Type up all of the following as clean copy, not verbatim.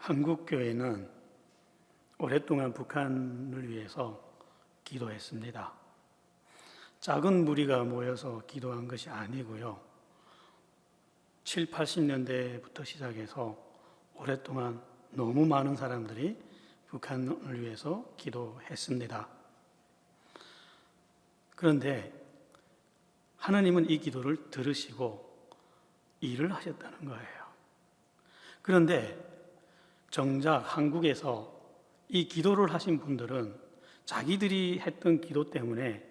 한국교회는 오랫동안 북한을 위해서 기도했습니다. 작은 무리가 모여서 기도한 것이 아니고요. 7, 80년대부터 시작해서 오랫동안 너무 많은 사람들이 북한을 위해서 기도했습니다. 그런데 하나님은 이 기도를 들으시고 일을 하셨다는 거예요. 그런데 정작 한국에서 이 기도를 하신 분들은 자기들이 했던 기도 때문에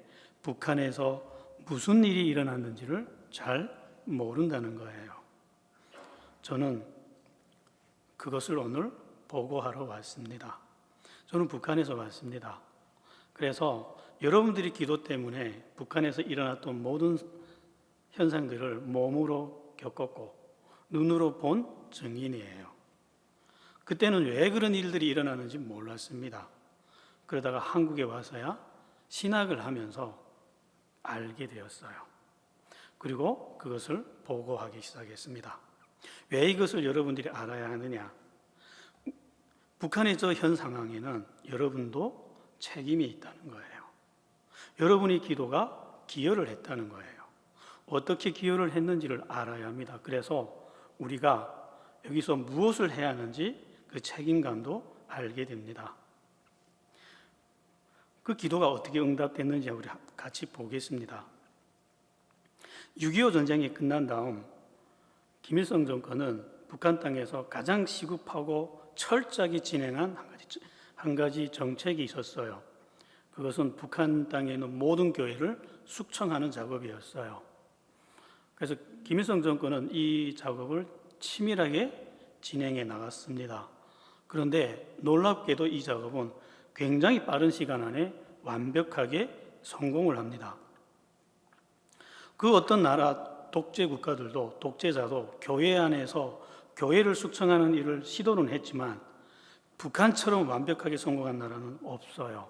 북한에서 무슨 일이 일어났는지를 잘 모른다는 거예요. 저는 그것을 오늘 보고하러 왔습니다. 저는 북한에서 왔습니다. 그래서 여러분들이 기도 때문에 북한에서 일어났던 모든 현상들을 몸으로 겪었고 눈으로 본 증인이에요. 그때는 왜 그런 일들이 일어나는지 몰랐습니다. 그러다가 한국에 와서야 신학을 하면서 알게 되었어요. 그리고 그것을 보고하기 시작했습니다. 왜 이것을 여러분들이 알아야 하느냐? 북한의 저 현 상황에는 여러분도 책임이 있다는 거예요. 여러분의 기도가 기여를 했다는 거예요. 어떻게 기여를 했는지를 알아야 합니다. 그래서 우리가 여기서 무엇을 해야 하는지 그 책임감도 알게 됩니다. 그 기도가 어떻게 응답됐는지 우리 같이 보겠습니다. 6.25 전쟁이 끝난 다음 김일성 정권은 북한 땅에서 가장 시급하고 철저하게 진행한 한 가지 정책이 있었어요. 그것은 북한 땅에 있는 모든 교회를 숙청하는 작업이었어요. 그래서 김일성 정권은 이 작업을 치밀하게 진행해 나갔습니다. 그런데 놀랍게도 이 작업은 굉장히 빠른 시간 안에 완벽하게 성공을 합니다. 그 어떤 나라 독재 국가들도 독재자도 교회 안에서 교회를 숙청하는 일을 시도는 했지만 북한처럼 완벽하게 성공한 나라는 없어요.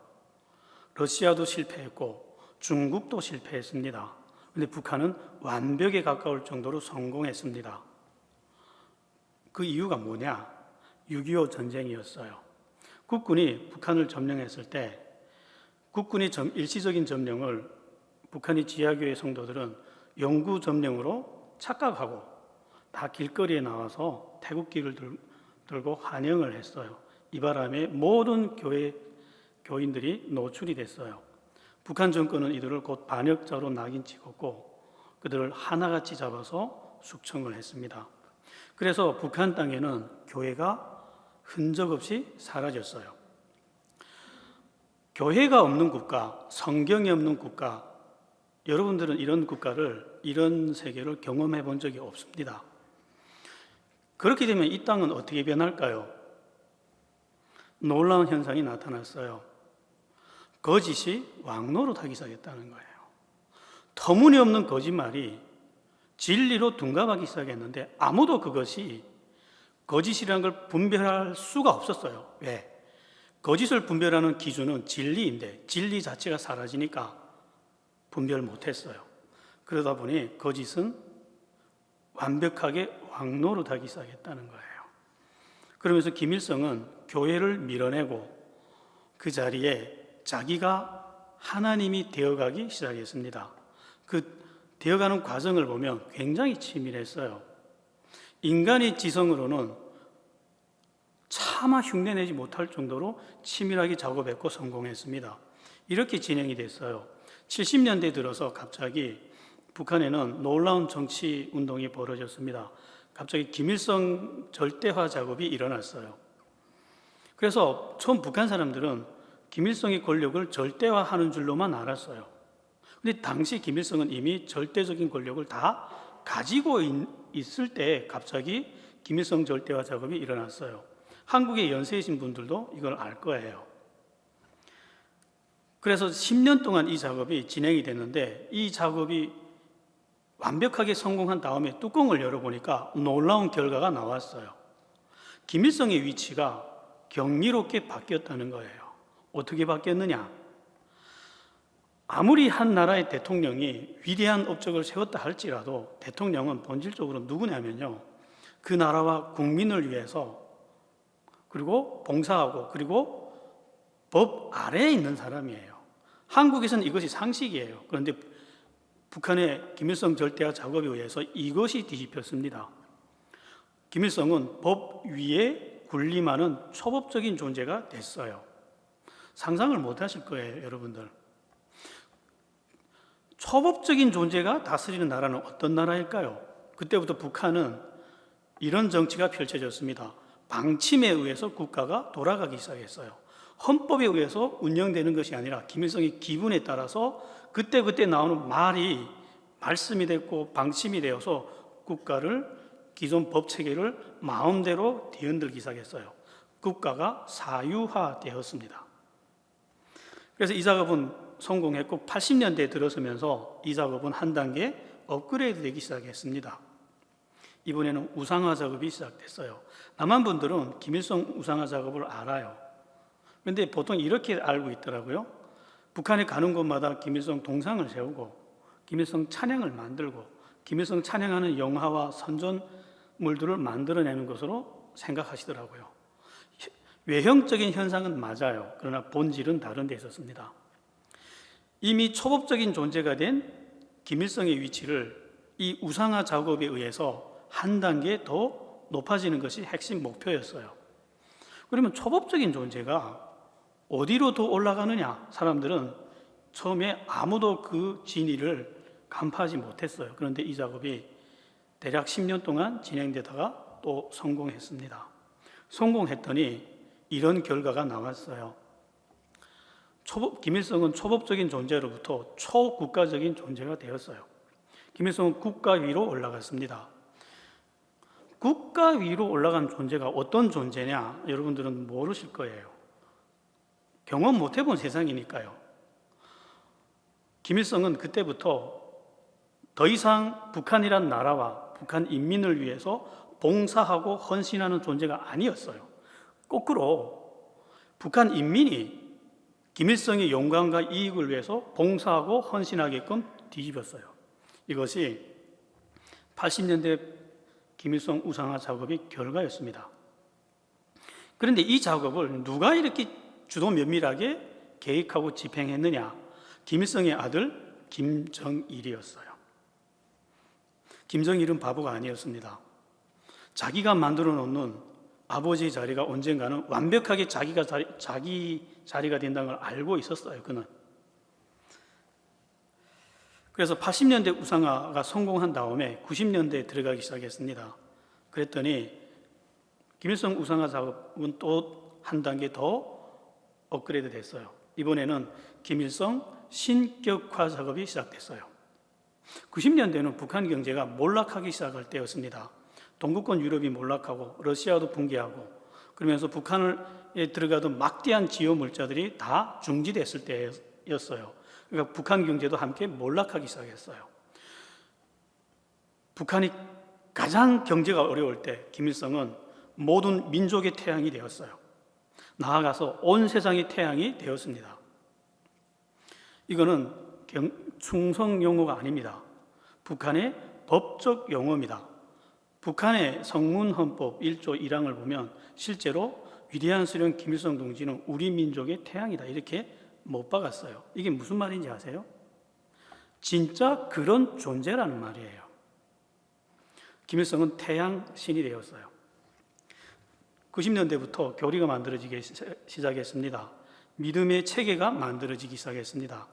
러시아도 실패했고 중국도 실패했습니다. 그런데 북한은 완벽에 가까울 정도로 성공했습니다. 그 이유가 뭐냐? 6.25 전쟁이었어요. 국군이 북한을 점령했을 때 국군이 일시적인 점령을 북한의 지하교회 성도들은 영구 점령으로 착각하고 다 길거리에 나와서 태국기를 들고 환영을 했어요. 이 바람에 모든 교인들이 노출이 됐어요. 북한 정권은 이들을 곧 반역자로 낙인 찍었고 그들을 하나같이 잡아서 숙청을 했습니다. 그래서 북한 땅에는 교회가 흔적 없이 사라졌어요. 교회가 없는 국가, 성경이 없는 국가, 여러분들은 이런 국가를, 이런 세계를 경험해 본 적이 없습니다. 그렇게 되면 이 땅은 어떻게 변할까요? 놀라운 현상이 나타났어요. 거짓이 왕노릇하기 시작했다는 거예요. 터무니없는 거짓말이 진리로 둔갑하기 시작했는데 아무도 그것이 거짓이라는 걸 분별할 수가 없었어요. 왜? 거짓을 분별하는 기준은 진리인데 진리 자체가 사라지니까 분별 못했어요. 그러다 보니 거짓은 완벽하게 왕노릇하기 시작했다는 거예요. 그러면서 김일성은 교회를 밀어내고 그 자리에 자기가 하나님이 되어가기 시작했습니다. 그 되어가는 과정을 보면 굉장히 치밀했어요. 인간의 지성으로는 차마 흉내내지 못할 정도로 치밀하게 작업했고 성공했습니다. 이렇게 진행이 됐어요. 70년대 들어서 갑자기 북한에는 놀라운 정치 운동이 벌어졌습니다. 갑자기 김일성 절대화 작업이 일어났어요. 그래서 처음 북한 사람들은 김일성의 권력을 절대화하는 줄로만 알았어요. 근데 당시 김일성은 이미 절대적인 권력을 다 가지고 있을 때 갑자기 김일성 절대화 작업이 일어났어요. 한국의 연세이신 분들도 이걸 알 거예요. 그래서 10년 동안 이 작업이 진행이 됐는데 이 작업이 완벽하게 성공한 다음에 뚜껑을 열어보니까 놀라운 결과가 나왔어요. 김일성의 위치가 경이롭게 바뀌었다는 거예요. 어떻게 바뀌었느냐? 아무리 한 나라의 대통령이 위대한 업적을 세웠다 할지라도 대통령은 본질적으로 누구냐면요, 그 나라와 국민을 위해서 그리고 봉사하고 그리고 법 아래에 있는 사람이에요. 한국에서는 이것이 상식이에요. 그런데 북한의 김일성 절대화 작업에 의해서 이것이 뒤집혔습니다. 김일성은 법 위에 군림하는 초법적인 존재가 됐어요. 상상을 못 하실 거예요, 여러분들. 초법적인 존재가 다스리는 나라는 어떤 나라일까요? 그때부터 북한은 이런 정치가 펼쳐졌습니다. 방침에 의해서 국가가 돌아가기 시작했어요. 헌법에 의해서 운영되는 것이 아니라 김일성의 기분에 따라서 그때그때 나오는 말씀이 됐고 방침이 되어서 국가를 기존 법 체계를 마음대로 뒤흔들기 시작했어요. 국가가 사유화되었습니다. 그래서 이 작업은 성공했고 80년대에 들어서면서 이 작업은 한 단계 업그레이드 되기 시작했습니다. 이번에는 우상화 작업이 시작됐어요. 남한 분들은 김일성 우상화 작업을 알아요. 그런데 보통 이렇게 알고 있더라고요. 북한에 가는 곳마다 김일성 동상을 세우고 김일성 찬양을 만들고 김일성 찬양하는 영화와 선전물들을 만들어내는 것으로 생각하시더라고요. 외형적인 현상은 맞아요. 그러나 본질은 다른 데 있었습니다. 이미 초법적인 존재가 된 김일성의 위치를 이 우상화 작업에 의해서 한 단계 더 높아지는 것이 핵심 목표였어요. 그러면 초법적인 존재가 어디로 더 올라가느냐? 사람들은 처음에 아무도 그 진위를 간파하지 못했어요. 그런데 이 작업이 대략 10년 동안 진행되다가 또 성공했습니다. 성공했더니 이런 결과가 나왔어요. 김일성은 초법적인 존재로부터 초국가적인 존재가 되었어요. 김일성은 국가 위로 올라갔습니다. 국가 위로 올라간 존재가 어떤 존재냐? 여러분들은 모르실 거예요. 경험 못 해본 세상이니까요. 김일성은 그때부터 더 이상 북한이란 나라와 북한 인민을 위해서 봉사하고 헌신하는 존재가 아니었어요. 거꾸로 북한 인민이 김일성의 영광과 이익을 위해서 봉사하고 헌신하게끔 뒤집었어요. 이것이 80년대 김일성 우상화 작업의 결과였습니다. 그런데 이 작업을 누가 이렇게 주도 면밀하게 계획하고 집행했느냐? 김일성의 아들 김정일이었어요. 김정일은 바보가 아니었습니다. 자기가 만들어 놓는 아버지의 자리가 언젠가는 완벽하게 자기 자리가 된다는 걸 알고 있었어요. 그는. 그래서 80년대 우상화가 성공한 다음에 90년대에 들어가기 시작했습니다. 그랬더니 김일성 우상화 작업은 또 한 단계 더 업그레이드 됐어요. 이번에는 김일성 신격화 작업이 시작됐어요. 90년대는 북한 경제가 몰락하기 시작할 때였습니다. 동구권 유럽이 몰락하고 러시아도 붕괴하고 그러면서 북한에 들어가던 막대한 지어 물자들이 다 중지됐을 때였어요. 그러니까 북한 경제도 함께 몰락하기 시작했어요. 북한이 가장 경제가 어려울 때 김일성은 모든 민족의 태양이 되었어요. 나아가서 온 세상의 태양이 되었습니다. 이거는 충성 용어가 아닙니다. 북한의 법적 용어입니다. 북한의 성문헌법 1조 1항을 보면 실제로 위대한 수령 김일성 동지는 우리 민족의 태양이다 이렇게 못 박았어요. 이게 무슨 말인지 아세요? 진짜 그런 존재라는 말이에요. 김일성은 태양 신이 되었어요. 90년대부터 교리가 만들어지기 시작했습니다. 믿음의 체계가 만들어지기 시작했습니다.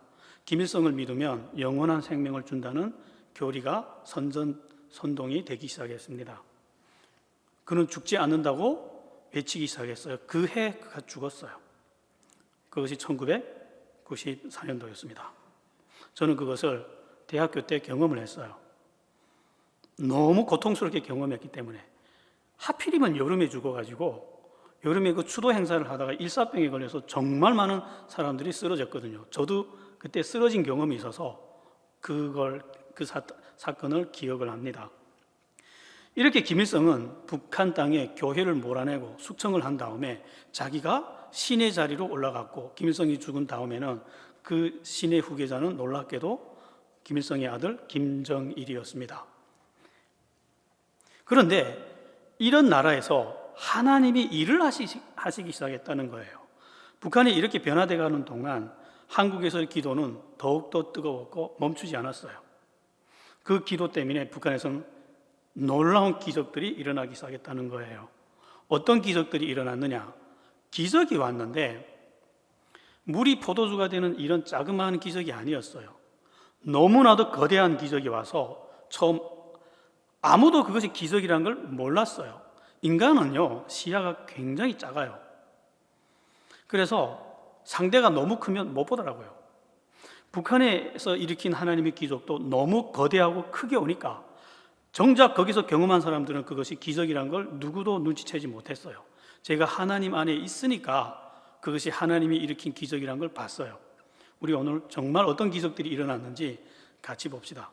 김일성을 믿으면 영원한 생명을 준다는 교리가 선동이 되기 시작했습니다. 그는 죽지 않는다고 외치기 시작했어요. 그 해 그가 죽었어요. 그것이 1994년도였습니다. 저는 그것을 대학교 때 경험을 했어요. 너무 고통스럽게 경험했기 때문에 하필이면 여름에 죽어가지고 여름에 그 추도 행사를 하다가 일사병에 걸려서 정말 많은 사람들이 쓰러졌거든요. 저도 그때 쓰러진 경험이 있어서 그 사건을 기억을 합니다. 이렇게 김일성은 북한 땅에 교회를 몰아내고 숙청을 한 다음에 자기가 신의 자리로 올라갔고 김일성이 죽은 다음에는 그 신의 후계자는 놀랍게도 김일성의 아들 김정일이었습니다. 그런데 이런 나라에서 하나님이 일을 하시기 시작했다는 거예요. 북한이 이렇게 변화돼 가는 동안 한국에서의 기도는 더욱더 뜨거웠고 멈추지 않았어요. 그 기도 때문에 북한에서는 놀라운 기적들이 일어나기 시작했다는 거예요. 어떤 기적들이 일어났느냐? 기적이 왔는데 물이 포도주가 되는 이런 자그마한 기적이 아니었어요. 너무나도 거대한 기적이 와서 처음 아무도 그것이 기적이라는 걸 몰랐어요. 인간은요, 시야가 굉장히 작아요. 그래서 상대가 너무 크면 못 보더라고요. 북한에서 일으킨 하나님의 기적도 너무 거대하고 크게 오니까 정작 거기서 경험한 사람들은 그것이 기적이란 걸 누구도 눈치채지 못했어요. 제가 하나님 안에 있으니까 그것이 하나님이 일으킨 기적이란 걸 봤어요. 우리 오늘 정말 어떤 기적들이 일어났는지 같이 봅시다.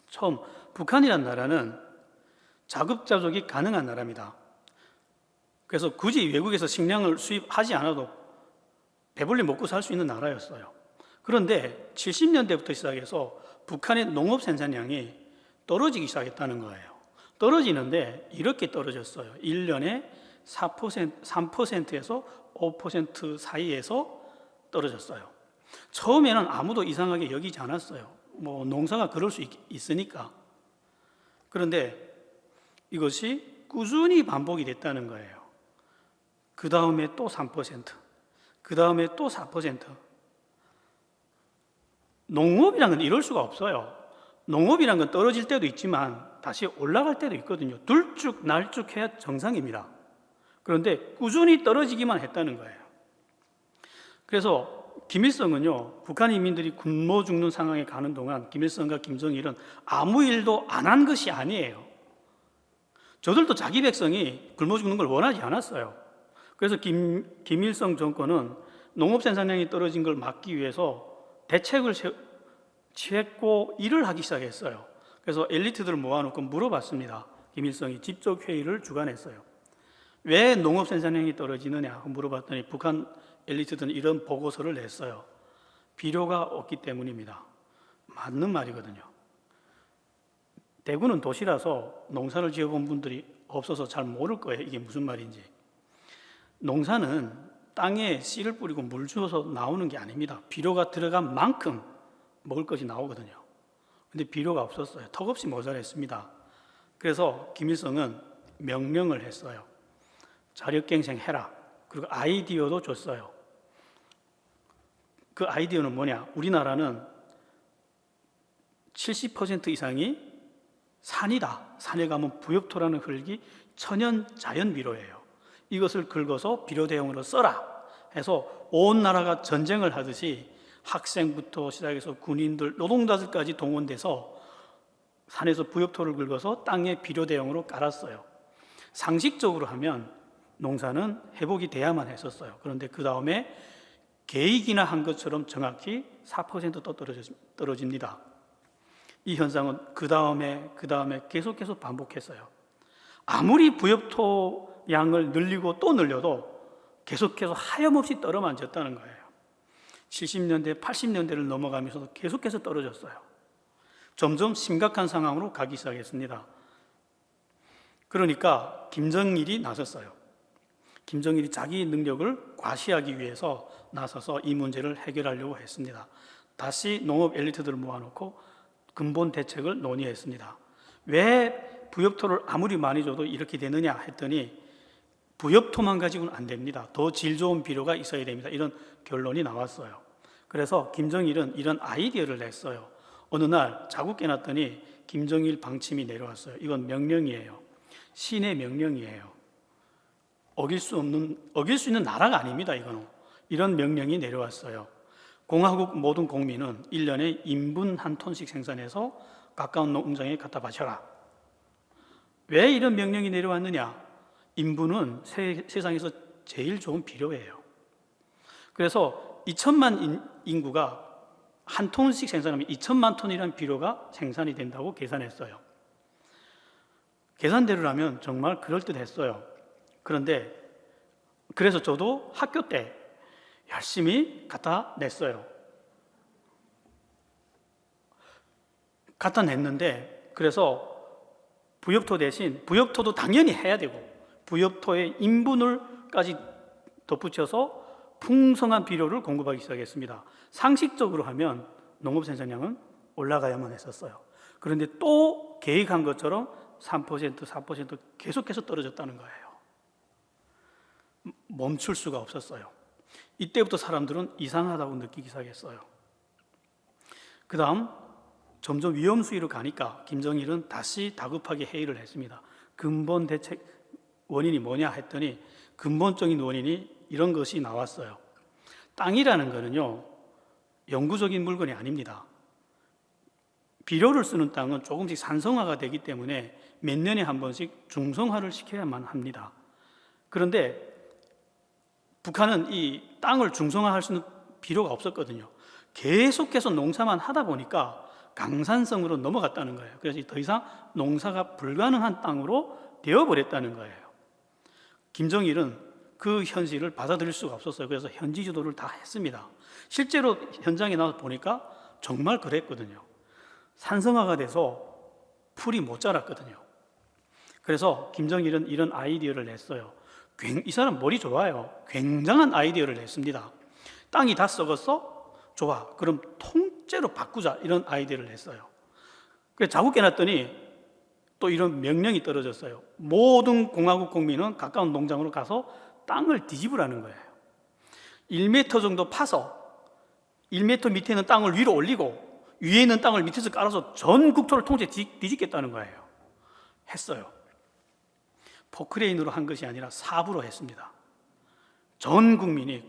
처음, 북한이란 나라는 자급자족이 가능한 나라입니다. 그래서 굳이 외국에서 식량을 수입하지 않아도 배불리 먹고 살 수 있는 나라였어요. 그런데 70년대부터 시작해서 북한의 농업 생산량이 떨어지기 시작했다는 거예요. 떨어지는데 이렇게 떨어졌어요. 1년에 3%에서 5% 사이에서 떨어졌어요. 처음에는 아무도 이상하게 여기지 않았어요. 농사가 그럴 수 있으니까. 그런데 이것이 꾸준히 반복이 됐다는 거예요. 그 다음에 또 3%, 그 다음에 또 4%. 농업이란 건 이럴 수가 없어요. 농업이란 건 떨어질 때도 있지만 다시 올라갈 때도 있거든요. 들쭉날쭉해야 정상입니다. 그런데 꾸준히 떨어지기만 했다는 거예요. 그래서 김일성은요, 북한 인민들이 굶어 죽는 상황에 가는 동안 김일성과 김정일은 아무 일도 안 한 것이 아니에요. 저들도 자기 백성이 굶어 죽는 걸 원하지 않았어요. 그래서 김일성 정권은 농업 생산량이 떨어진 걸 막기 위해서 대책을 취했고 일을 하기 시작했어요. 그래서 엘리트들을 모아놓고 물어봤습니다. 김일성이 직접 회의를 주관했어요. 왜 농업 생산량이 떨어지느냐 물어봤더니 북한 엘리트들은 이런 보고서를 냈어요. 비료가 없기 때문입니다. 맞는 말이거든요. 대구는 도시라서 농사를 지어본 분들이 없어서 잘 모를 거예요. 이게 무슨 말인지. 농사는 땅에 씨를 뿌리고 물 주어서 나오는 게 아닙니다. 비료가 들어간 만큼 먹을 것이 나오거든요. 근데 비료가 없었어요. 턱없이 모자랐습니다. 그래서 김일성은 명령을 했어요. 자력갱생 해라. 그리고 아이디어도 줬어요. 그 아이디어는 뭐냐? 우리나라는 70% 이상이 산이다. 산에 가면 부엽토라는 흙이 천연 자연 비료예요. 이것을 긁어서 비료 대용으로 써라 해서 온 나라가 전쟁을 하듯이 학생부터 시작해서 군인들, 노동자들까지 동원돼서 산에서 부엽토를 긁어서 땅에 비료 대용으로 깔았어요. 상식적으로 하면 농사는 회복이 돼야만 했었어요. 그런데 그 다음에 계획이나 한 것처럼 정확히 4%또 떨어집니다. 이 현상은 그 다음에 계속해서 반복했어요. 아무리 부엽토 양을 늘리고 또 늘려도 계속해서 하염없이 떨어만 졌다는 거예요. 70년대, 80년대를 넘어가면서도 계속해서 떨어졌어요. 점점 심각한 상황으로 가기 시작했습니다. 그러니까 김정일이 나섰어요. 김정일이 자기 능력을 과시하기 위해서 나서서 이 문제를 해결하려고 했습니다. 다시 농업 엘리트들을 모아놓고 근본 대책을 논의했습니다. 왜 부엽토를 아무리 많이 줘도 이렇게 되느냐 했더니 부엽토만 가지고는 안 됩니다. 더 질 좋은 비료가 있어야 됩니다. 이런 결론이 나왔어요. 그래서 김정일은 이런 아이디어를 냈어요. 어느 날 자고 깨놨더니 김정일 방침이 내려왔어요. 이건 명령이에요. 신의 명령이에요. 어길 수 있는 나라가 아닙니다. 이거는. 이런 명령이 내려왔어요. 공화국 모든 국민은 1년에 인분 1톤씩 생산해서 가까운 농장에 갖다 바쳐라. 왜 이런 명령이 내려왔느냐? 인분은 세상에서 제일 좋은 비료예요. 그래서 2천만 인구가 한 톤씩 생산하면 2천만 톤이라는 비료가 생산이 된다고 계산했어요. 계산대로라면 정말 그럴듯했어요. 그런데 그래서 저도 학교 때 열심히 갖다 냈어요. 갖다 냈는데 그래서 부엽토 대신 부엽토도 당연히 해야 되고 부엽토의 인분을 물까지 덧붙여서 풍성한 비료를 공급하기 시작했습니다. 상식적으로 하면 농업 생산량은 올라가야만 했었어요. 그런데 또 계획한 것처럼 3%, 4% 계속해서 떨어졌다는 거예요. 멈출 수가 없었어요. 이때부터 사람들은 이상하다고 느끼기 시작했어요. 그 다음 점점 위험 수위로 가니까 김정일은 다시 다급하게 회의를 했습니다. 근본 대책 원인이 뭐냐 했더니 근본적인 원인이 이런 것이 나왔어요. 땅이라는 거는요, 영구적인 물건이 아닙니다. 비료를 쓰는 땅은 조금씩 산성화가 되기 때문에 몇 년에 한 번씩 중성화를 시켜야만 합니다. 그런데 북한은 이 땅을 중성화할 수 있는 비료가 없었거든요. 계속해서 농사만 하다 보니까 강산성으로 넘어갔다는 거예요. 그래서 더 이상 농사가 불가능한 땅으로 되어버렸다는 거예요. 김정일은 그 현실을 받아들일 수가 없었어요. 그래서 현지 주도를 다 했습니다. 실제로 현장에 나와서 보니까 정말 그랬거든요. 산성화가 돼서 풀이 못 자랐거든요. 그래서 김정일은 이런 아이디어를 냈어요. 이 사람 머리 좋아요. 굉장한 아이디어를 냈습니다. 땅이 다 썩었어? 좋아. 그럼 통째로 바꾸자. 이런 아이디어를 냈어요. 그래서 자국 깨놨더니 또 이런 명령이 떨어졌어요. 모든 공화국 국민은 가까운 농장으로 가서 땅을 뒤집으라는 거예요. 1m 정도 파서 1m 밑에 있는 땅을 위로 올리고 위에 있는 땅을 밑에서 깔아서 전 국토를 통째 뒤집겠다는 거예요. 했어요. 포크레인으로 한 것이 아니라 삽으로 했습니다. 전 국민이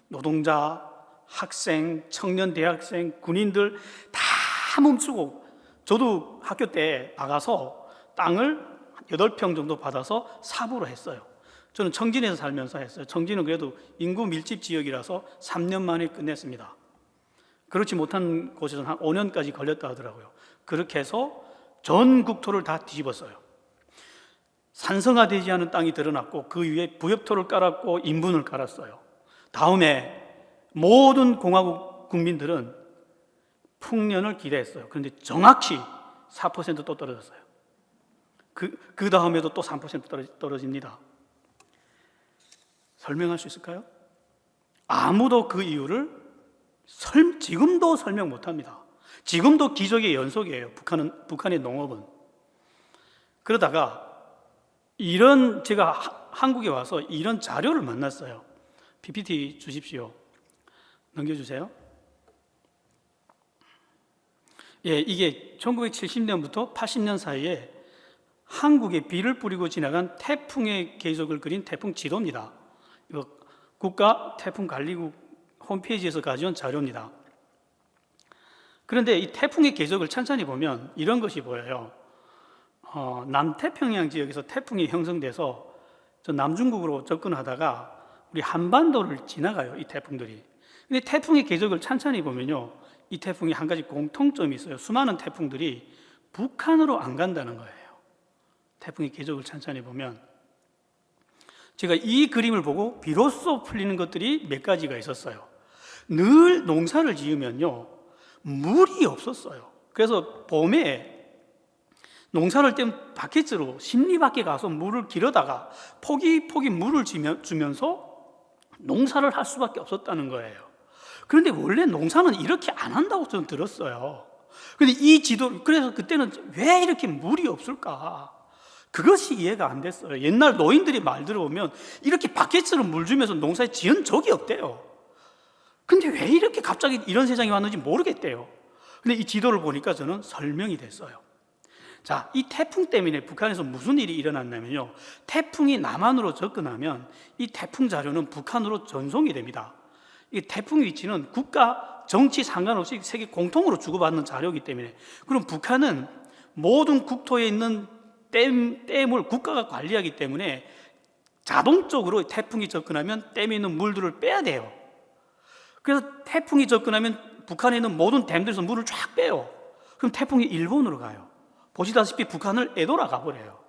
노동자, 학생, 청년 대학생, 군인들 다 멈추고 저도 학교 때 나가서 땅을 8평 정도 받아서 삽으로 했어요. 저는 청진에서 살면서 했어요. 청진은 그래도 인구 밀집 지역이라서 3년 만에 끝냈습니다. 그렇지 못한 곳에서는 한 5년까지 걸렸다 하더라고요. 그렇게 해서 전 국토를 다 뒤집었어요. 산성화되지 않은 땅이 드러났고 그 위에 부엽토를 깔았고 인분을 깔았어요. 다음에 모든 공화국 국민들은 풍년을 기대했어요. 그런데 정확히 4% 또 떨어졌어요. 그 다음에도 또 3% 떨어집니다. 설명할 수 있을까요? 아무도 그 이유를 지금도 설명 못합니다. 지금도 기적의 연속이에요. 북한의 농업은. 그러다가 제가 한국에 와서 이런 자료를 만났어요. PPT 주십시오. 넘겨주세요. 예, 이게 1970년부터 80년 사이에 한국에 비를 뿌리고 지나간 태풍의 궤적을 그린 태풍 지도입니다. 이거 국가 태풍관리국 홈페이지에서 가져온 자료입니다. 그런데 이 태풍의 궤적을 천천히 보면 이런 것이 보여요. 남태평양 지역에서 태풍이 형성돼서 저 남중국으로 접근하다가 우리 한반도를 지나가요, 이 태풍들이. 근데 태풍의 궤적을 천천히 보면요, 이 태풍이 한 가지 공통점이 있어요. 수많은 태풍들이 북한으로 안 간다는 거예요. 태풍의 궤적을 천천히 보면 제가 이 그림을 보고 비로소 풀리는 것들이 몇 가지가 있었어요. 늘 농사를 지으면요, 물이 없었어요. 그래서 봄에 농사를 땐 바켓으로 심리밖에 가서 물을 길어다가 포기 물을 주면서 농사를 할 수밖에 없었다는 거예요. 그런데 원래 농사는 이렇게 안 한다고 저는 들었어요. 그런데 그래서 그때는 왜 이렇게 물이 없을까? 그것이 이해가 안 됐어요. 옛날 노인들이 말 들어보면 이렇게 바켓으로 물 주면서 농사에 지은 적이 없대요. 근데 왜 이렇게 갑자기 이런 세상이 왔는지 모르겠대요. 근데 이 지도를 보니까 저는 설명이 됐어요. 자, 이 태풍 때문에 북한에서 무슨 일이 일어났냐면요, 태풍이 남한으로 접근하면 이 태풍 자료는 북한으로 전송이 됩니다. 이 태풍 위치는 국가 정치 상관없이 세계 공통으로 주고받는 자료이기 때문에, 그럼 북한은 모든 국토에 있는 댐을 국가가 관리하기 때문에 자동적으로 태풍이 접근하면 댐에 있는 물들을 빼야 돼요. 그래서 태풍이 접근하면 북한에 있는 모든 댐들에서 물을 쫙 빼요. 그럼 태풍이 일본으로 가요. 보시다시피 북한을 에도라 가버려요.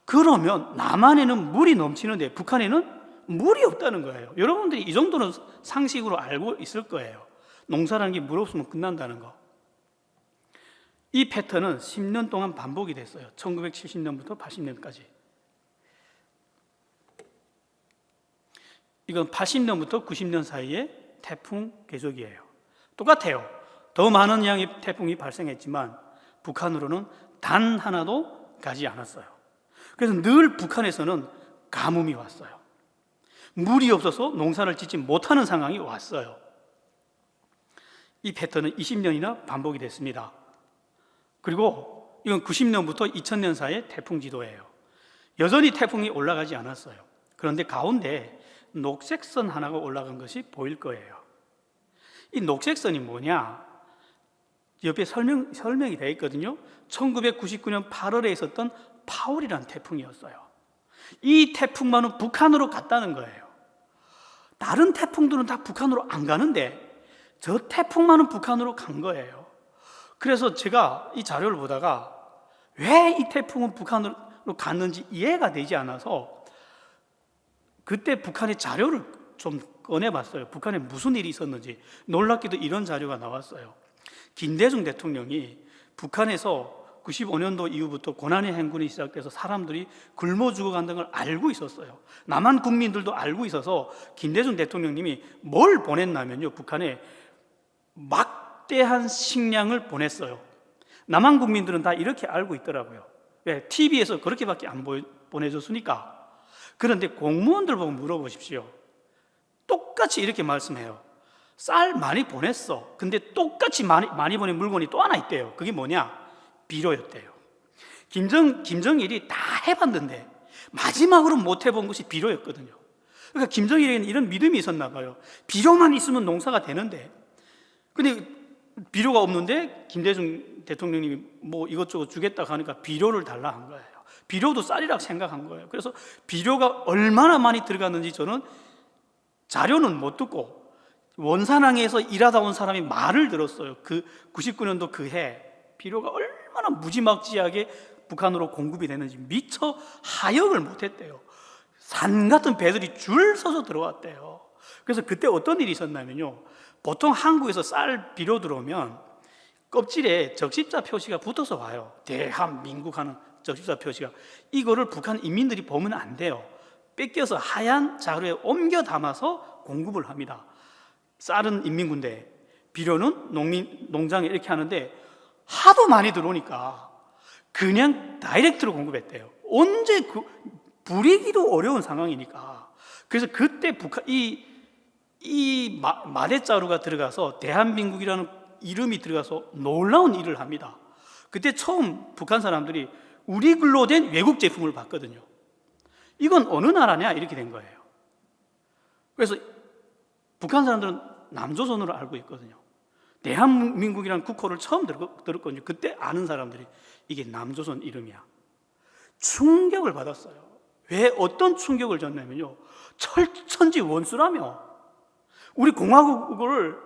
그러면 남한에는 물이 넘치는데 북한에는 물이 없다는 거예요. 여러분들이 이 정도는 상식으로 알고 있을 거예요. 농사라는 게 물 없으면 끝난다는 거. 이 패턴은 10년 동안 반복이 됐어요. 1970년부터 80년까지. 이건 80년부터 90년 사이의 태풍 궤적이에요. 똑같아요. 더 많은 양의 태풍이 발생했지만 북한으로는 단 하나도 가지 않았어요. 그래서 늘 북한에서는 가뭄이 왔어요. 물이 없어서 농사를 짓지 못하는 상황이 왔어요. 이 패턴은 20년이나 반복이 됐습니다. 그리고 이건 90년부터 2000년 사이의 태풍 지도예요. 여전히 태풍이 올라가지 않았어요. 그런데 가운데 녹색선 하나가 올라간 것이 보일 거예요. 이 녹색선이 뭐냐? 옆에 설명이 되어 있거든요. 1999년 8월에 있었던 파울이라는 태풍이었어요. 이 태풍만은 북한으로 갔다는 거예요. 다른 태풍들은 다 북한으로 안 가는데 저 태풍만은 북한으로 간 거예요. 그래서 제가 이 자료를 보다가 왜 이 태풍은 북한으로 갔는지 이해가 되지 않아서 그때 북한의 자료를 좀 꺼내봤어요. 북한에 무슨 일이 있었는지. 놀랍게도 이런 자료가 나왔어요. 김대중 대통령이 북한에서 95년도 이후부터 고난의 행군이 시작돼서 사람들이 굶어 죽어간다는 걸 알고 있었어요. 남한 국민들도 알고 있어서 김대중 대통령님이 뭘 보냈냐면요, 북한에 막대한 식량을 보냈어요. 남한 국민들은 다 이렇게 알고 있더라고요. 왜? TV에서 그렇게밖에 안 보내줬으니까. 그런데 공무원들 보고 물어보십시오. 똑같이 이렇게 말씀해요. 쌀 많이 보냈어. 근데 똑같이 많이 보낸 물건이 또 하나 있대요. 그게 뭐냐? 비료였대요. 김정일이 다 해봤는데 마지막으로 못 해본 것이 비료였거든요. 그러니까 김정일에게는 이런 믿음이 있었나 봐요. 비료만 있으면 농사가 되는데, 근데 비료가 없는데 김대중 대통령님이 뭐 이것저것 주겠다고 하니까 비료를 달라 한 거예요. 비료도 쌀이라고 생각한 거예요. 그래서 비료가 얼마나 많이 들어갔는지 저는 자료는 못 듣고 원산항에서 일하다 온 사람이 말을 들었어요. 그 99년도 그 해 비료가 얼마나 무지막지하게 북한으로 공급이 되는지 미처 하역을 못했대요. 산 같은 배들이 줄 서서 들어왔대요. 그래서 그때 어떤 일이 있었냐면요, 보통 한국에서 쌀 비료 들어오면 껍질에 적십자 표시가 붙어서 와요. 대한민국 하는 적십자 표시가. 이거를 북한 인민들이 보면 안 돼요. 뺏겨서 하얀 자루에 옮겨 담아서 공급을 합니다. 쌀은 인민군대, 비료는 농장에 이렇게 하는데 하도 많이 들어오니까 그냥 다이렉트로 공급했대요. 언제 부리기도 어려운 상황이니까. 그래서 그때 북한 이 마대자루가 들어가서 대한민국이라는 이름이 들어가서 놀라운 일을 합니다. 그때 처음 북한 사람들이 우리 글로 된 외국 제품을 봤거든요. 이건 어느 나라냐 이렇게 된 거예요. 그래서 북한 사람들은 남조선으로 알고 있거든요. 대한민국이라는 국호를 처음 들었거든요. 그때 아는 사람들이 이게 남조선 이름이야. 충격을 받았어요. 왜 어떤 충격을 줬냐면요, 철천지 원수라며 우리 공화국을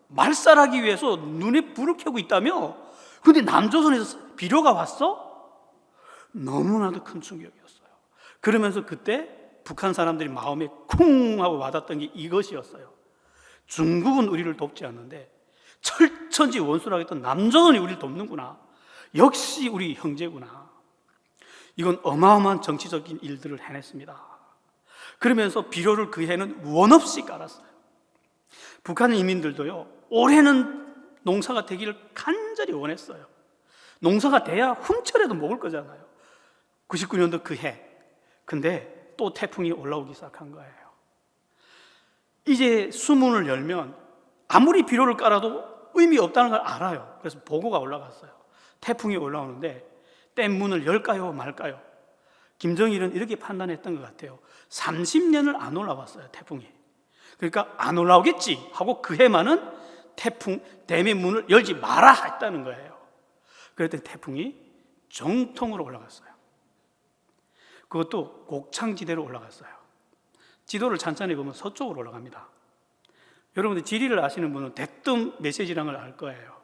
말살하기 위해서 눈에 불을 켜고 있다며. 근데 남조선에서 비료가 왔어? 너무나도 큰 충격이었어요. 그러면서 그때 북한 사람들이 마음에 쿵 하고 와닿던 게 이것이었어요. 중국은 우리를 돕지 않는데 철천지 원수라고 했던 남조선이 우리를 돕는구나. 역시 우리 형제구나. 이건 어마어마한 정치적인 일들을 해냈습니다. 그러면서 비료를 그 해는 원 없이 깔았어요. 북한 인민들도요, 올해는 농사가 되기를 간절히 원했어요. 농사가 돼야 훔쳐라도 먹을 거잖아요. 99년도 그 해. 근데 또 태풍이 올라오기 시작한 거예요. 이제 수문을 열면 아무리 비료를 깔아도 의미 없다는 걸 알아요. 그래서 보고가 올라갔어요. 태풍이 올라오는데 댐 문을 열까요 말까요? 김정일은 이렇게 판단했던 것 같아요. 30년을 안 올라왔어요, 태풍이. 그러니까 안 올라오겠지 하고 그 해만은 댐의 문을 열지 마라 했다는 거예요. 그랬더니 태풍이 정통으로 올라갔어요. 그것도 곡창지대로 올라갔어요. 지도를 찬찬히 보면 서쪽으로 올라갑니다. 여러분들 지리를 아시는 분은 대뜸 메시지란 걸 알 거예요.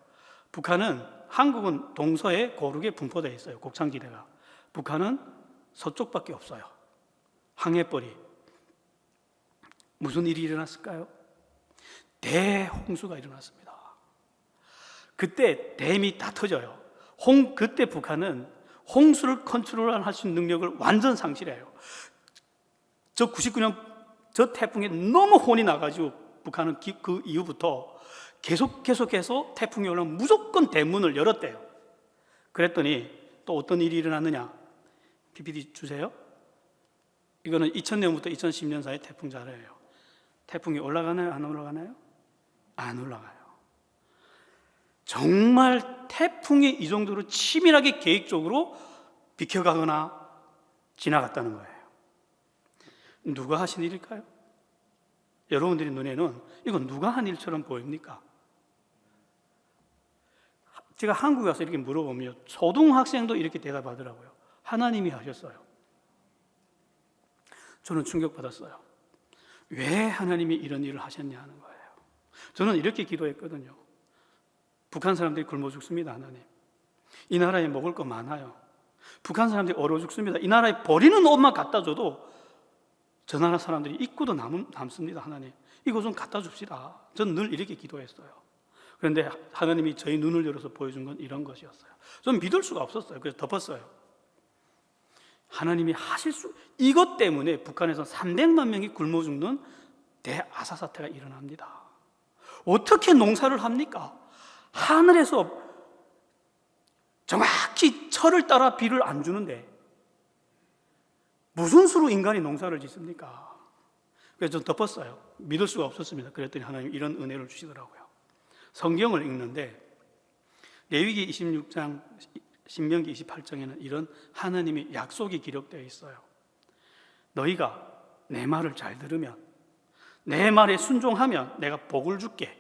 한국은 동서에 고르게 분포되어 있어요. 곡창지대가. 북한은 서쪽밖에 없어요. 항해벌이. 무슨 일이 일어났을까요? 대홍수가 일어났습니다. 그때 댐이 다 터져요. 그때 북한은 홍수를 컨트롤할 수 있는 능력을 완전 상실해요. 저 99년 저 태풍에 너무 혼이 나가지고 북한은 그 이후부터 계속해서 태풍이 올라오면 무조건 대문을 열었대요. 그랬더니 또 어떤 일이 일어났느냐? PPT 주세요. 이거는 2000년부터 2010년 사이 태풍 자료예요. 태풍이 올라가나요? 안 올라가나요? 안 올라가요. 정말 태풍이 이 정도로 치밀하게 계획적으로 비켜가거나 지나갔다는 거예요. 누가 하신 일일까요? 여러분들의 눈에는 이건 누가 한 일처럼 보입니까? 제가 한국에 와서 이렇게 물어보면 초등학생도 이렇게 대답하더라고요. 하나님이 하셨어요. 저는 충격받았어요. 왜 하나님이 이런 일을 하셨냐 하는 거예요. 저는 이렇게 기도했거든요. 북한 사람들이 굶어 죽습니다. 하나님, 이 나라에 먹을 거 많아요. 북한 사람들이 얼어 죽습니다. 이 나라에 버리는 옷만 갖다 줘도 저 나라 사람들이 입고도 남습니다. 하나님, 이거 좀 갖다 줍시다. 저는 늘 이렇게 기도했어요. 그런데 하나님이 저희 눈을 열어서 보여준 건 이런 것이었어요. 저는 믿을 수가 없었어요. 그래서 덮었어요. 하나님이 이것 때문에 북한에서 300만 명이 굶어 죽는 대아사 사태가 일어납니다. 어떻게 농사를 합니까? 하늘에서 정확히 철을 따라 비를 안 주는데 무슨 수로 인간이 농사를 짓습니까? 그래서 좀 덮었어요. 믿을 수가 없었습니다. 그랬더니 하나님 이런 은혜를 주시더라고요. 성경을 읽는데 레위기 26장, 신명기 28장에는 이런 하나님의 약속이 기록되어 있어요. 너희가 내 말을 잘 들으면, 내 말에 순종하면 내가 복을 줄게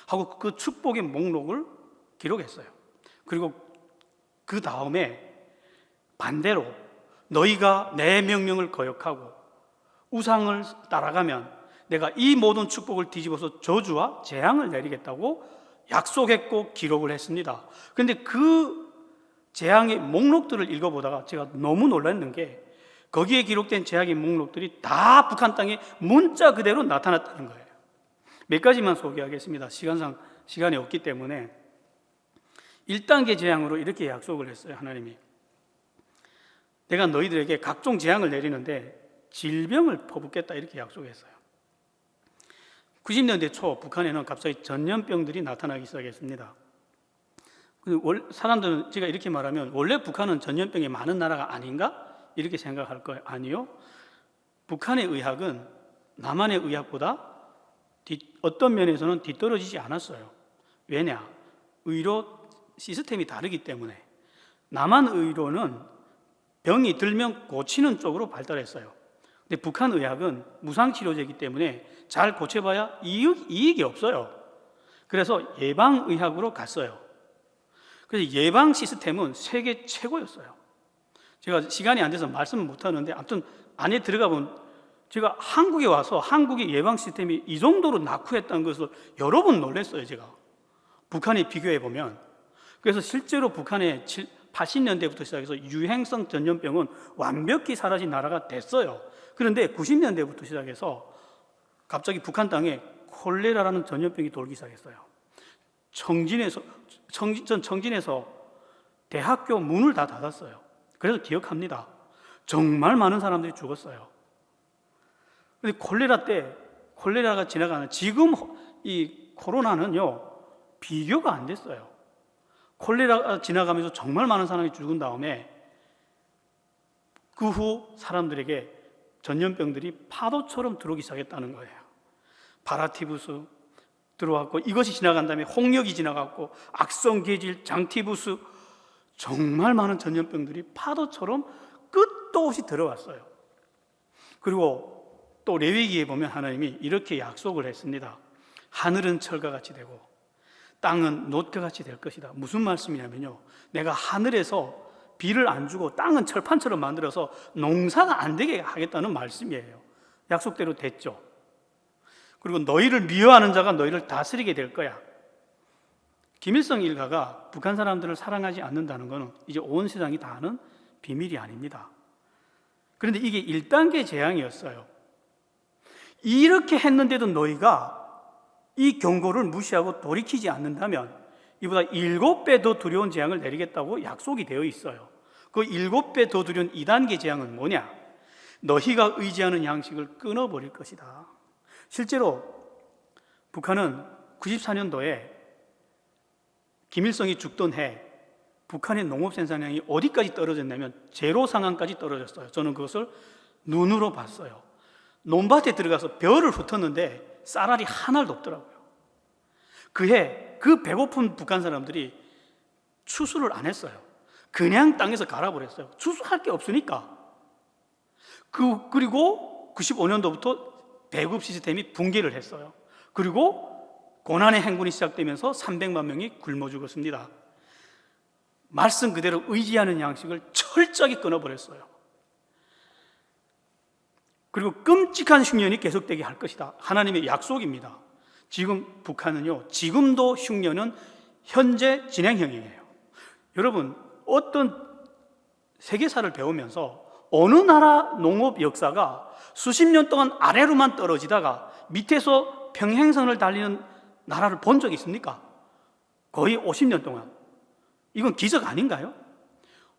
하고 그 축복의 목록을 기록했어요. 그리고 그 다음에 반대로 너희가 내 명령을 거역하고 우상을 따라가면 내가 이 모든 축복을 뒤집어서 저주와 재앙을 내리겠다고 약속했고 기록을 했습니다. 그런데 그 재앙의 목록들을 읽어보다가 제가 너무 놀랐는 게 거기에 기록된 재앙의 목록들이 다 북한 땅에 문자 그대로 나타났다는 거예요. 몇 가지만 소개하겠습니다. 시간이 없기 때문에 1단계 재앙으로 이렇게 약속을 했어요. 하나님이 내가 너희들에게 각종 재앙을 내리는데 질병을 퍼붓겠다 이렇게 약속했어요. 90년대 초 북한에는 갑자기 전염병들이 나타나기 시작했습니다. 사람들은 제가 이렇게 말하면 원래 북한은 전염병이 많은 나라가 아닌가? 이렇게 생각할 거예요. 아니요. 북한의 의학은 남한의 의학보다 어떤 면에서는 뒤떨어지지 않았어요. 왜냐? 의료 시스템이 다르기 때문에. 남한 의료는 병이 들면 고치는 쪽으로 발달했어요. 근데 북한 의학은 무상치료제이기 때문에 잘 고쳐봐야 이익이 없어요. 그래서 예방의학으로 갔어요. 그래서 예방 시스템은 세계 최고였어요. 제가 시간이 안 돼서 말씀을 못하는데 아무튼 안에 들어가 보면 제가 한국에 와서 한국의 예방 시스템이 이 정도로 낙후했다는 것을 여러 번 놀랐어요. 제가 북한에 비교해 보면. 그래서 실제로 북한의 80년대부터 시작해서 유행성 전염병은 완벽히 사라진 나라가 됐어요. 그런데 90년대부터 시작해서 갑자기 북한 땅에 콜레라라는 전염병이 돌기 시작했어요. 청진에서 대학교 문을 다 닫았어요. 그래서 기억합니다. 정말 많은 사람들이 죽었어요. 근데 콜레라가 지나가는 지금 이 코로나는요 비교가 안 됐어요. 콜레라가 지나가면서 정말 많은 사람이 죽은 다음에 그 후 사람들에게 전염병들이 파도처럼 들어오기 시작했다는 거예요. 파라티푸스 들어왔고 이것이 지나간 다음에 홍역이 지나갔고 악성계질, 장티푸스 정말 많은 전염병들이 파도처럼 끝도 없이 들어왔어요. 그리고 또 레위기에 보면 하나님이 이렇게 약속을 했습니다. 하늘은 철과 같이 되고 땅은 놋과 같이 될 것이다. 무슨 말씀이냐면요, 내가 하늘에서 비를 안 주고 땅은 철판처럼 만들어서 농사가 안 되게 하겠다는 말씀이에요. 약속대로 됐죠. 그리고 너희를 미워하는 자가 너희를 다스리게 될 거야. 김일성 일가가 북한 사람들을 사랑하지 않는다는 것은 이제 온 세상이 다 아는 비밀이 아닙니다. 그런데 이게 1단계 재앙이었어요. 이렇게 했는데도 너희가 이 경고를 무시하고 돌이키지 않는다면 이보다 7배 더 두려운 재앙을 내리겠다고 약속이 되어 있어요. 그 7배 더 두려운 2단계 재앙은 뭐냐? 너희가 의지하는 양식을 끊어버릴 것이다. 실제로 북한은 94년도에 김일성이 죽던 해 북한의 농업 생산량이 어디까지 떨어졌냐면 제로 상황까지 떨어졌어요. 저는 그것을 눈으로 봤어요. 논밭에 들어가서 벼를 훑었는데 쌀알이 하나도 없더라고요. 그해 그 배고픈 북한 사람들이 추수를 안 했어요. 그냥 땅에서 갈아버렸어요. 추수할 게 없으니까. 그리고 95년도부터 배급 시스템이 붕괴를 했어요. 그리고 고난의 행군이 시작되면서 300만 명이 굶어 죽었습니다. 말씀 그대로 의지하는 양식을 철저하게 끊어버렸어요. 그리고 끔찍한 흉년이 계속되게 할 것이다. 하나님의 약속입니다. 지금 북한은요, 지금도 흉년은 현재 진행형이에요. 여러분, 어떤 세계사를 배우면서 어느 나라 농업 역사가 수십 년 동안 아래로만 떨어지다가 밑에서 평행선을 달리는 나라를 본 적이 있습니까? 거의 50년 동안. 이건 기적 아닌가요?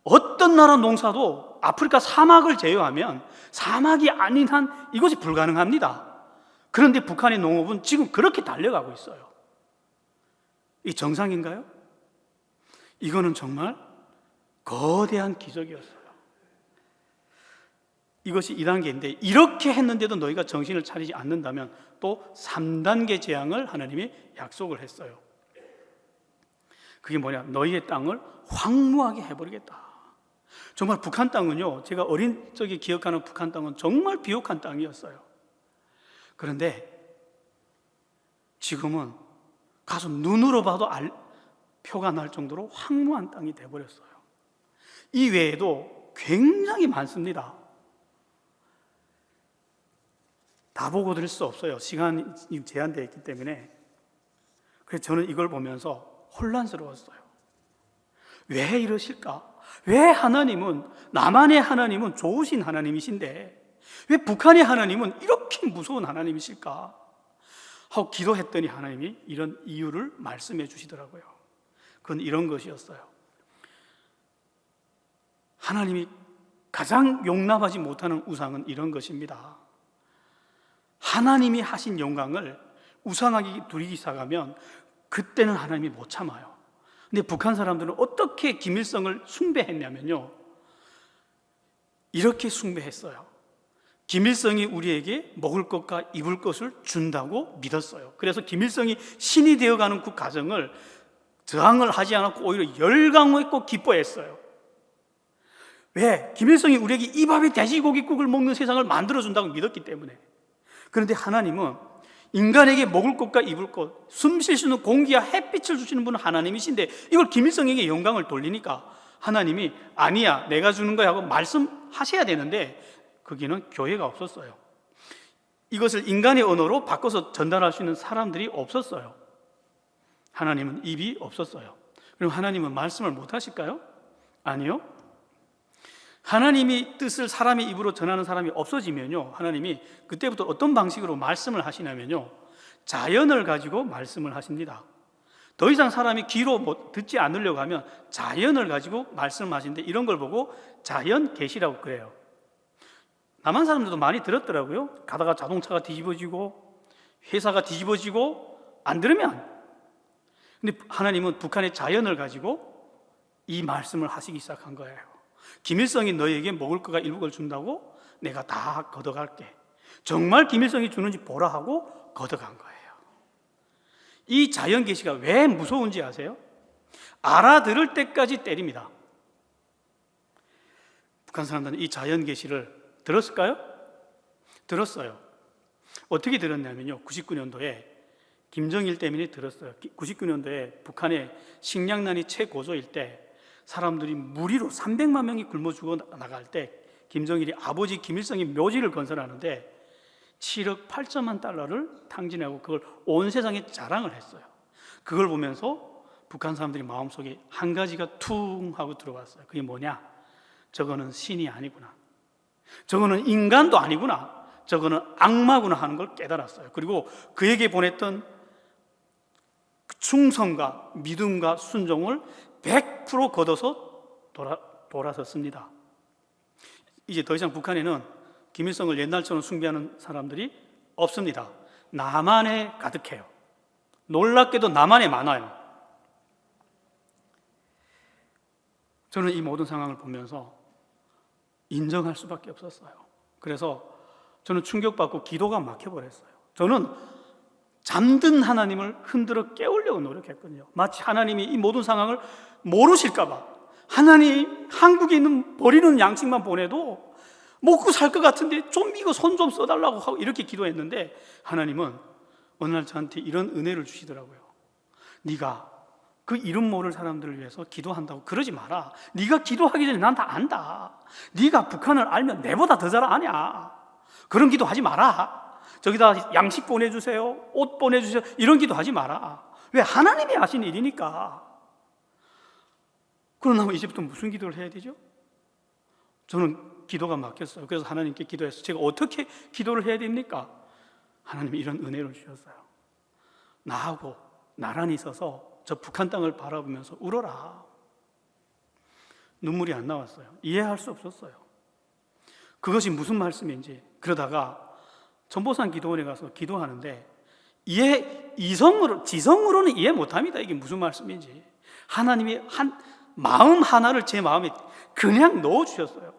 어떤 나라 농사도 아프리카 사막을 제외하면 사막이 아닌 한 이것이 불가능합니다. 그런데 북한의 농업은 지금 그렇게 달려가고 있어요. 이 정상인가요? 이거는 정말 거대한 기적이었어요. 이것이 2단계인데 이렇게 했는데도 너희가 정신을 차리지 않는다면 또 3단계 재앙을 하나님이 약속을 했어요. 그게 뭐냐? 너희의 땅을 황무하게 해버리겠다. 정말 북한 땅은요, 제가 어린 적에 기억하는 북한 땅은 정말 비옥한 땅이었어요. 그런데 지금은 가서 눈으로 봐도 표가 날 정도로 황무한 땅이 돼버렸어요. 이 외에도 굉장히 많습니다. 다 보고 드릴 수 없어요. 시간이 제한되어 있기 때문에. 그래서 저는 이걸 보면서 혼란스러웠어요. 왜 이러실까? 왜 하나님은, 나만의 하나님은 좋으신 하나님이신데 왜 북한의 하나님은 이렇게 무서운 하나님이실까? 하고 기도했더니 하나님이 이런 이유를 말씀해 주시더라고요. 그건 이런 것이었어요. 하나님이 가장 용납하지 못하는 우상은 이런 것입니다. 하나님이 하신 영광을 우상하게 두리기 시작하면 그때는 하나님이 못 참아요. 근데 북한 사람들은 어떻게 김일성을 숭배했냐면요, 이렇게 숭배했어요. 김일성이 우리에게 먹을 것과 입을 것을 준다고 믿었어요. 그래서 김일성이 신이 되어가는 그 과정을 저항을 하지 않았고 오히려 열광했고 기뻐했어요. 왜? 김일성이 우리에게 이 밥에 돼지고기국을 먹는 세상을 만들어준다고 믿었기 때문에. 그런데 하나님은 인간에게 먹을 것과 입을 것, 숨 쉴 수 있는 공기와 햇빛을 주시는 분은 하나님이신데 이걸 김일성에게 영광을 돌리니까 하나님이 아니야, 내가 주는 거야 하고 말씀하셔야 되는데 거기는 교회가 없었어요. 이것을 인간의 언어로 바꿔서 전달할 수 있는 사람들이 없었어요. 하나님은 입이 없었어요. 그럼 하나님은 말씀을 못 하실까요? 아니요. 하나님이 뜻을 사람의 입으로 전하는 사람이 없어지면요, 하나님이 그때부터 어떤 방식으로 말씀을 하시냐면요, 자연을 가지고 말씀을 하십니다. 더 이상 사람이 귀로 듣지 않으려고 하면 자연을 가지고 말씀하시는데 이런 걸 보고 자연 계시라고 그래요. 남한 사람들도 많이 들었더라고요. 가다가 자동차가 뒤집어지고 회사가 뒤집어지고 안 들으면. 근데 하나님은 북한의 자연을 가지고 이 말씀을 하시기 시작한 거예요. 김일성이 너희에게 먹을 거가 입을 걸 준다고 내가 다 걷어갈게. 정말 김일성이 주는지 보라 하고 걷어간 거예요. 이 자연 계시가 왜 무서운지 아세요? 알아들을 때까지 때립니다. 북한 사람들은 이 자연 계시를 들었을까요? 들었어요. 어떻게 들었냐면요, 99년도에 김정일 때문에 들었어요. 99년도에 북한의 식량난이 최고조일 때 사람들이 무리로 300만 명이 굶어 죽어 나갈 때 김정일이 아버지 김일성이 묘지를 건설하는데 7억 8천만 달러를 탕진하고 그걸 온 세상에 자랑을 했어요. 그걸 보면서 북한 사람들이 마음속에 한 가지가 퉁 하고 들어왔어요. 그게 뭐냐? 저거는 신이 아니구나. 저거는 인간도 아니구나. 저거는 악마구나 하는 걸 깨달았어요. 그리고 그에게 보냈던 충성과 믿음과 순종을 100% 걷어서 돌아섰습니다. 이제 더 이상 북한에는 김일성을 옛날처럼 숭배하는 사람들이 없습니다. 남한에 가득해요. 놀랍게도 남한에 많아요. 저는 이 모든 상황을 보면서 인정할 수밖에 없었어요. 그래서 저는 충격받고 기도가 막혀버렸어요. 저는 잠든 하나님을 흔들어 깨우려고 노력했거든요. 마치 하나님이 이 모든 상황을 모르실까 봐, 하나님 한국에 있는 버리는 양식만 보내도 먹고 살 것 같은데 좀 이거 손 좀 써달라고 하고 이렇게 기도했는데, 하나님은 어느 날 저한테 이런 은혜를 주시더라고요. 네가 그 이름 모를 사람들을 위해서 기도한다고 그러지 마라. 네가 기도하기 전에 난 다 안다. 네가 북한을 알면 내보다 더 잘 아냐. 그런 기도하지 마라. 저기다 양식 보내주세요, 옷 보내주세요, 이런 기도하지 마라. 왜? 하나님이 하신 일이니까. 그러면 이제부터 무슨 기도를 해야 되죠? 저는 기도가 막혔어요. 그래서 하나님께 기도했어요. 제가 어떻게 기도를 해야 됩니까? 하나님이 이런 은혜를 주셨어요. 나하고 나란히 서서 저 북한 땅을 바라보면서 울어라. 눈물이 안 나왔어요. 이해할 수 없었어요. 그것이 무슨 말씀인지. 그러다가 전보산 기도원에 가서 기도하는데 지성으로는 이해 못합니다. 이게 무슨 말씀인지. 하나님이 마음 하나를 제 마음에 그냥 넣어주셨어요.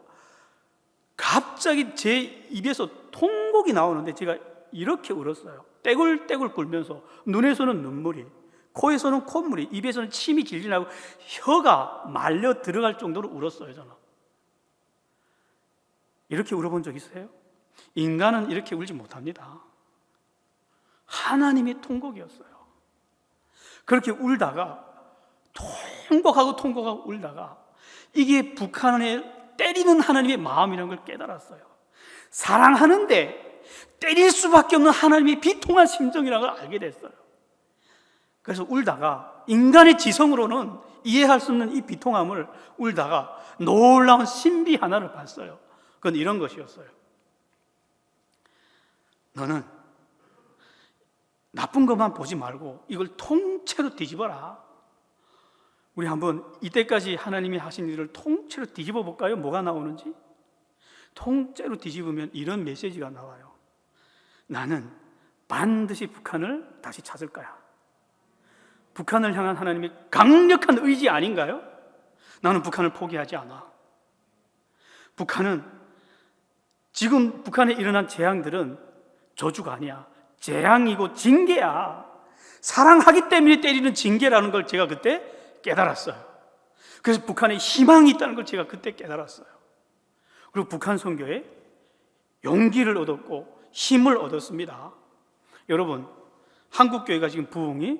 갑자기 제 입에서 통곡이 나오는데 제가 이렇게 울었어요. 떼굴떼굴 굴면서 눈에서는 눈물이, 코에서는 콧물이, 입에서는 침이 질질 나고 혀가 말려 들어갈 정도로 울었어요. 저는 이렇게 울어본 적 있어요? 인간은 이렇게 울지 못합니다. 하나님의 통곡이었어요. 그렇게 울다가 통곡하고 울다가 이게 북한에 때리는 하나님의 마음이라는 걸 깨달았어요. 사랑하는데 때릴 수밖에 없는 하나님의 비통한 심정이라는 걸 알게 됐어요. 그래서 울다가 인간의 지성으로는 이해할 수 없는 이 비통함을 울다가 놀라운 신비 하나를 봤어요. 그건 이런 것이었어요. 너는 나쁜 것만 보지 말고 이걸 통째로 뒤집어라. 우리 한번 이때까지 하나님이 하신 일을 통째로 뒤집어 볼까요? 뭐가 나오는지? 통째로 뒤집으면 이런 메시지가 나와요. 나는 반드시 북한을 다시 찾을 거야. 북한을 향한 하나님의 강력한 의지 아닌가요? 나는 북한을 포기하지 않아. 지금 북한에 일어난 재앙들은 저주가 아니야. 재앙이고 징계야. 사랑하기 때문에 때리는 징계라는 걸 제가 그때 깨달았어요. 그래서 북한에 희망이 있다는 걸 제가 그때 깨달았어요. 그리고 북한 선교에 용기를 얻었고 힘을 얻었습니다. 여러분, 한국교회가 지금 부흥이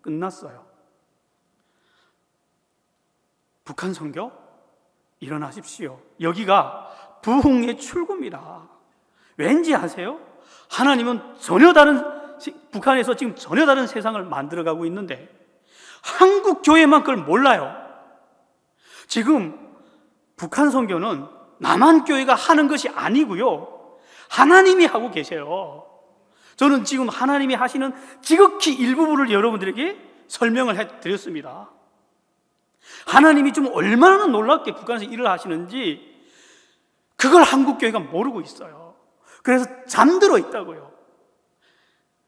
끝났어요. 북한 선교 일어나십시오. 여기가 부흥의 출구입니다. 왠지 아세요? 하나님은 북한에서 지금 전혀 다른 세상을 만들어가고 있는데 한국 교회만 그걸 몰라요. 지금 북한 선교는 남한 교회가 하는 것이 아니고요, 하나님이 하고 계세요. 저는 지금 하나님이 하시는 지극히 일부분을 여러분들에게 설명을 해드렸습니다. 하나님이 좀 얼마나 놀랍게 북한에서 일을 하시는지 그걸 한국 교회가 모르고 있어요. 그래서 잠들어 있다고요.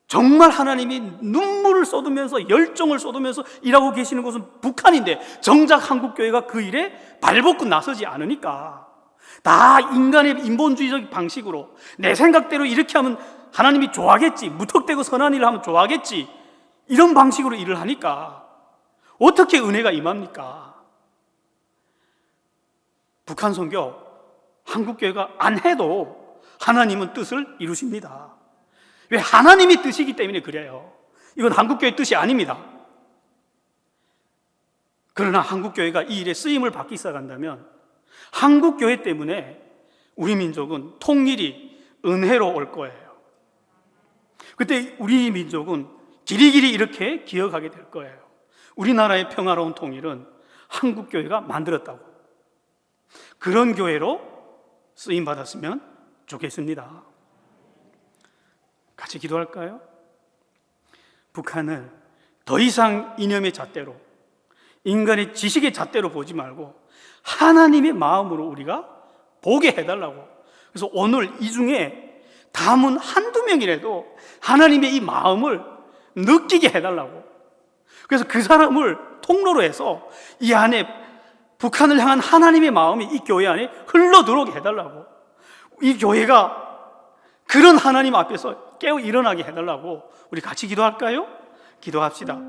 정말 하나님이 눈물을 쏟으면서 열정을 쏟으면서 일하고 계시는 곳은 북한인데 정작 한국교회가 그 일에 발벗고 나서지 않으니까 다 인간의 인본주의적 방식으로 내 생각대로 이렇게 하면 하나님이 좋아하겠지, 무턱대고 선한 일을 하면 좋아하겠지, 이런 방식으로 일을 하니까 어떻게 은혜가 임합니까? 북한 선교 한국교회가 안 해도 하나님은 뜻을 이루십니다. 왜? 하나님이 뜻이기 때문에 그래요. 이건 한국교회 뜻이 아닙니다. 그러나 한국교회가 이 일에 쓰임을 받기 시작한다면 한국교회 때문에 우리 민족은 통일이 은혜로 올 거예요. 그때 우리 민족은 길이길이 이렇게 기억하게 될 거예요. 우리나라의 평화로운 통일은 한국교회가 만들었다고. 그런 교회로 쓰임 받았으면 좋겠습니다. 같이 기도할까요? 북한을 더 이상 이념의 잣대로, 인간의 지식의 잣대로 보지 말고 하나님의 마음으로 우리가 보게 해달라고, 그래서 오늘 이 중에 담은 한두 명이라도 하나님의 이 마음을 느끼게 해달라고. 그래서 그 사람을 통로로 해서 이 안에 북한을 향한 하나님의 마음이 이 교회 안에 흘러들어오게 해달라고. 이 교회가 그런 하나님 앞에서 깨어 일어나게 해달라고. 우리 같이 기도할까요? 기도합시다.